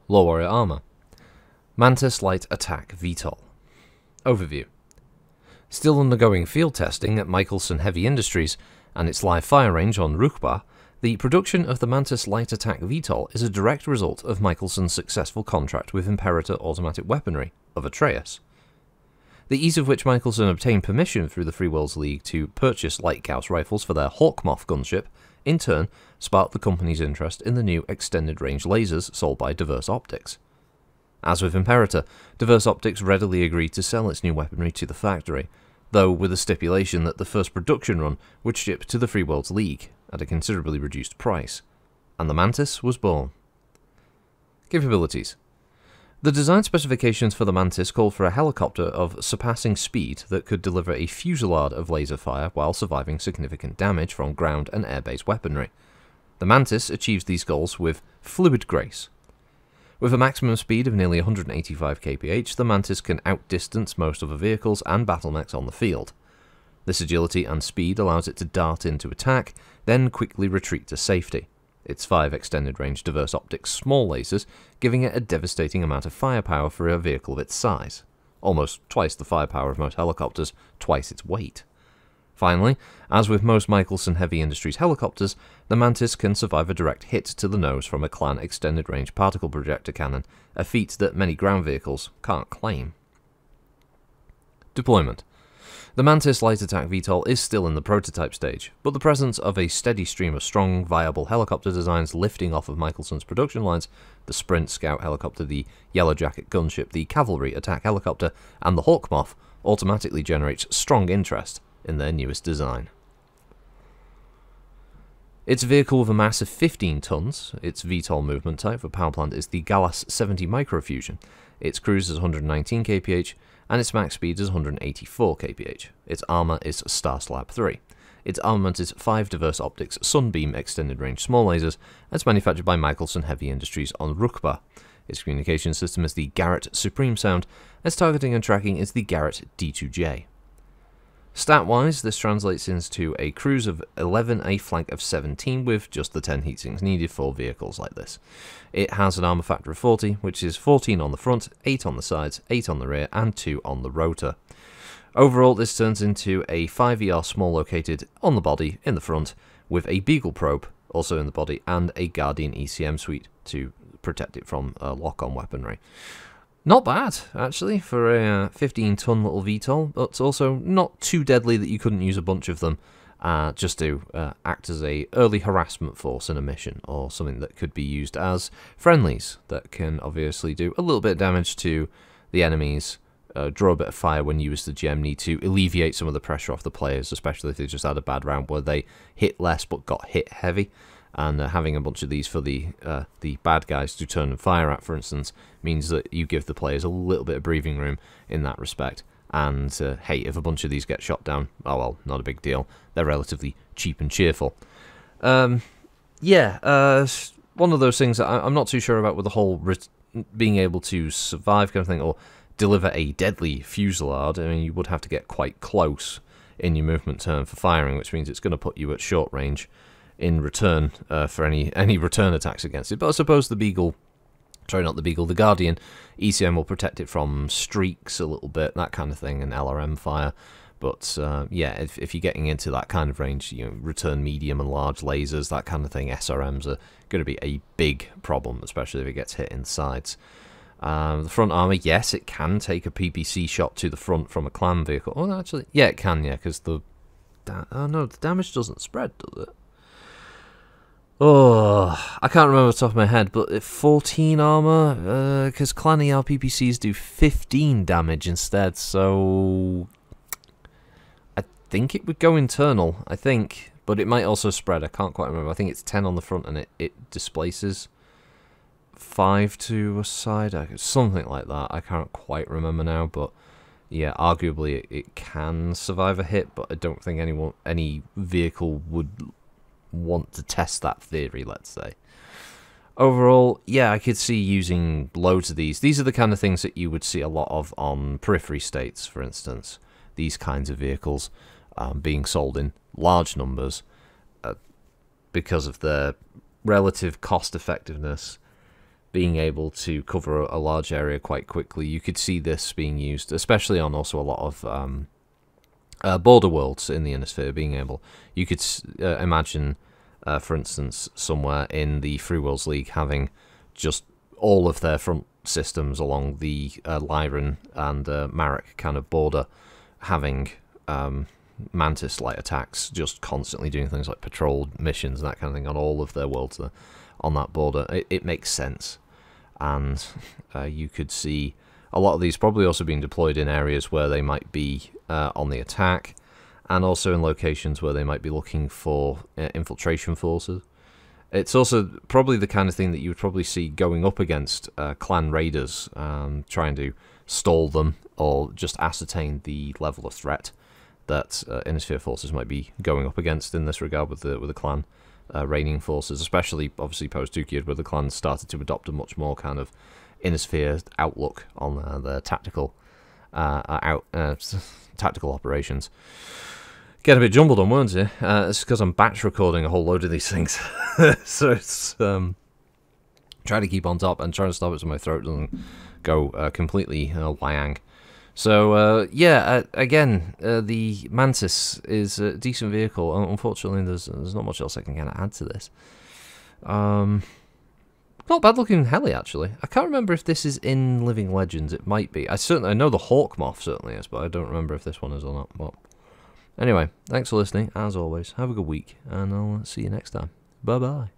LoreWarrior armor. Mantis Light Attack VTOL. Overview. Still undergoing field testing at Michelson Heavy Industries and its live fire range on Rukba, the production of the Mantis Light Attack VTOL is a direct result of Michelson's successful contract with Imperator Automatic Weaponry of Atreus, the ease of which Michelson obtained permission through the Free Worlds League to purchase light Gauss rifles for their Hawkmoth gunship, in turn sparked the company's interest in the new extended-range lasers sold by Diverse Optics. As with Imperator, Diverse Optics readily agreed to sell its new weaponry to the factory, though with a stipulation that the first production run would ship to the Free Worlds League at a considerably reduced price, and the Mantis was born. Capabilities. The design specifications for the Mantis called for a helicopter of surpassing speed that could deliver a fusillade of laser fire while surviving significant damage from ground and air-based weaponry. The Mantis achieves these goals with fluid grace. With a maximum speed of nearly 185 kph, the Mantis can outdistance most other vehicles and battlemechs on the field. This agility and speed allows it to dart into attack, then quickly retreat to safety. Its 5 extended-range Diverse Optics small lasers giving it a devastating amount of firepower for a vehicle of its size. Almost twice the firepower of most helicopters, twice its weight. Finally, as with most Michelson Heavy Industries helicopters, the Mantis can survive a direct hit to the nose from a Clan extended-range particle projector cannon, a feat that many ground vehicles can't claim. Deployment. The Mantis Light Attack VTOL is still in the prototype stage, but the presence of a steady stream of strong, viable helicopter designs lifting off of Michelson's production lines, the Sprint Scout helicopter, the Yellow Jacket gunship, the Cavalry Attack helicopter, and the Hawkmoth, automatically generates strong interest in their newest design. Its vehicle with a mass of 15 tons, its VTOL movement type for power plant is the Galas 70 Microfusion, its cruise is 119 kph, and its max speed is 184 kph. Its armor is Star Slab 3. Its armament is 5 Diverse Optics Sunbeam extended-range small lasers, and it's manufactured by Michelson Heavy Industries on Rukba. Its communication system is the Garrett Supreme Sound, its targeting and tracking is the Garrett D2J. Stat-wise, this translates into a cruise of 11, a flank of 17, with just the 10 heatsinks needed for vehicles like this. It has an armor factor of 40, which is 14 on the front, 8 on the sides, 8 on the rear, and 2 on the rotor. Overall, this turns into a 5ER small located on the body, in the front, with a Beagle probe, also in the body, and a Guardian ECM suite to protect it from lock-on weaponry. Not bad, actually, for a 15-ton little VTOL, but also not too deadly that you couldn't use a bunch of them just to act as a early harassment force in a mission, or something that could be used as friendlies that can obviously do a little bit of damage to the enemies, draw a bit of fire when you use the gem, need to alleviate some of the pressure off the players, especially if they just had a bad round where they hit less but got hit heavy. And having a bunch of these for the bad guys to turn and fire at, for instance, means that you give the players a little bit of breathing room in that respect. And hey, if a bunch of these get shot down, oh well, not a big deal. They're relatively cheap and cheerful. One of those things that I'm not too sure about with the whole being able to survive kind of thing, or deliver a deadly fusillade. I mean, you would have to get quite close in your movement turn for firing, which means it's going to put you at short range in return for any return attacks against it. But I suppose the Guardian ECM will protect it from streaks a little bit, that kind of thing, and LRM fire. But yeah, if you're getting into that kind of range, you know, return medium and large lasers, that kind of thing, SRMs are going to be a big problem, especially if it gets hit in the sides. The front armor, yes, it can take a PPC shot to the front from a clan vehicle. Oh, actually, yeah, it can, yeah, because the damage doesn't spread, does it? Oh, I can't remember off the top of my head, but 14 armor, because Clan ER PPCs do 15 damage instead, so I think it would go internal, but it might also spread, I can't quite remember. I think it's 10 on the front and it displaces 5 to a side, something like that. I can't quite remember now, but yeah, arguably it can survive a hit, but I don't think any vehicle would want to test that theory, let's say. Overall, yeah, I could see using loads of these. These are the kind of things that you would see a lot of on periphery states, for instance. These kinds of vehicles being sold in large numbers because of their relative cost effectiveness being able to cover a large area quite quickly. You could see this being used, especially on also a lot of border worlds in the Inner Sphere. Being able, you could imagine, for instance, somewhere in the Free Worlds League having just all of their front systems along the Lyran and Marek kind of border, having Mantis light attacks, just constantly doing things like patrol missions and that kind of thing on all of their worlds there, on that border. It makes sense, and you could see a lot of these probably also being deployed in areas where they might be on the attack, and also in locations where they might be looking for infiltration forces. It's also probably the kind of thing that you would probably see going up against clan raiders, trying to stall them or just ascertain the level of threat that Inner Sphere forces might be going up against in this regard with the clan reigning forces, especially obviously post-Dukiad, where the clans started to adopt a much more kind of Inner Sphere outlook on their tactical tactical operations. Get a bit jumbled on, weren't it? It's because I'm batch recording a whole load of these things, so it's trying to keep on top and trying to stop it so my throat doesn't go completely wang. So yeah, again, the Mantis is a decent vehicle. Unfortunately, there's not much else I can kind of add to this. Not bad looking heli, actually. I can't remember if this is in Living Legends. It might be. I know the Hawk Moth certainly is, but I don't remember if this one is or not. But anyway, thanks for listening. As always, have a good week, and I'll see you next time. Bye bye.